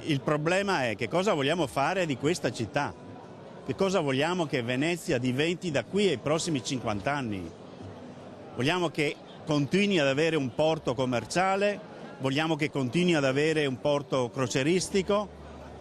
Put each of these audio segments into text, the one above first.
Il problema è che cosa vogliamo fare di questa città, che cosa vogliamo che Venezia diventi da qui ai prossimi 50 anni. Vogliamo che continui ad avere un porto commerciale, vogliamo che continui ad avere un porto crocieristico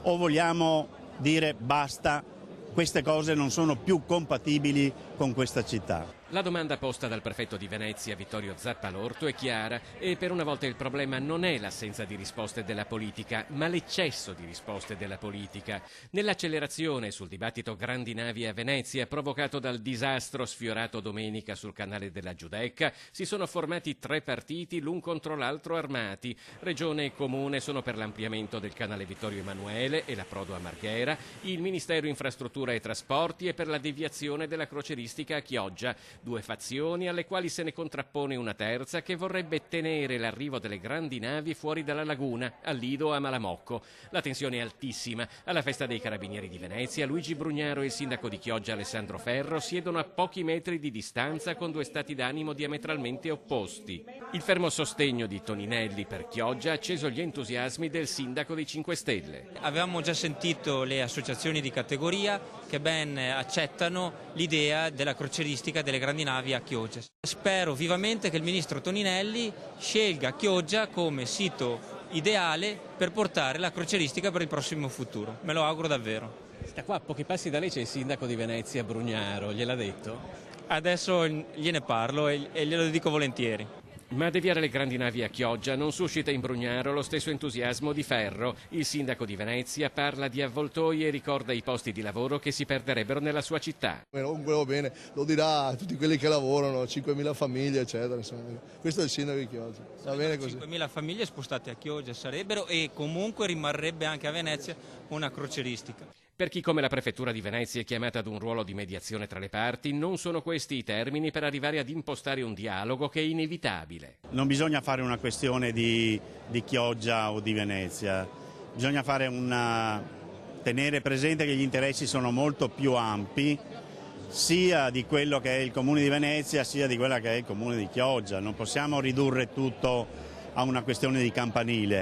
o vogliamo dire basta, queste cose non sono più compatibili con questa città. La domanda posta dal prefetto di Venezia, Vittorio Zappalorto, è chiara e per una volta il problema non è l'assenza di risposte della politica, ma l'eccesso di risposte della politica. Nell'accelerazione sul dibattito grandi navi a Venezia, provocato dal disastro sfiorato domenica sul canale della Giudecca, si sono formati 3 partiti l'un contro l'altro armati. Regione e Comune sono per l'ampliamento del canale Vittorio Emanuele e l'approdo a Marghera, il Ministero Infrastruttura e Trasporti è per la deviazione della crocieristica a Chioggia. 2 fazioni alle quali se ne contrappone una terza che vorrebbe tenere l'arrivo delle grandi navi fuori dalla laguna, a Lido o a Malamocco. La tensione è altissima. Alla festa dei Carabinieri di Venezia, Luigi Brugnaro e il sindaco di Chioggia Alessandro Ferro siedono a pochi metri di distanza con 2 stati d'animo diametralmente opposti. Il fermo sostegno di Toninelli per Chioggia ha acceso gli entusiasmi del sindaco dei 5 Stelle. Avevamo già sentito le associazioni di categoria che ben accettano l'idea della crocieristica delle grandi navi a Chioggia. Spero vivamente che il ministro Toninelli scelga Chioggia come sito ideale per portare la crocieristica per il prossimo futuro. Me lo auguro davvero. Da qua a pochi passi da lei c'è il sindaco di Venezia, Brugnaro, gliel'ha detto? Adesso gliene parlo e glielo dico volentieri. Ma deviare le grandi navi a Chioggia non suscita in Brugnaro lo stesso entusiasmo di Ferro. Il sindaco di Venezia parla di avvoltoi e ricorda i posti di lavoro che si perderebbero nella sua città. Comunque va bene, lo dirà a tutti quelli che lavorano, 5.000 famiglie eccetera, insomma. Questo è il sindaco di Chioggia, va bene così. 5.000 famiglie spostate a Chioggia sarebbero e comunque rimarrebbe anche a Venezia una crocieristica. Per chi come la prefettura di Venezia è chiamata ad un ruolo di mediazione tra le parti, non sono questi i termini per arrivare ad impostare un dialogo che è inevitabile. Non bisogna fare una questione di Chioggia o di Venezia, bisogna tenere presente che gli interessi sono molto più ampi, sia di quello che è il Comune di Venezia sia di quello che è il Comune di Chioggia. Non possiamo ridurre tutto a una questione di campanile.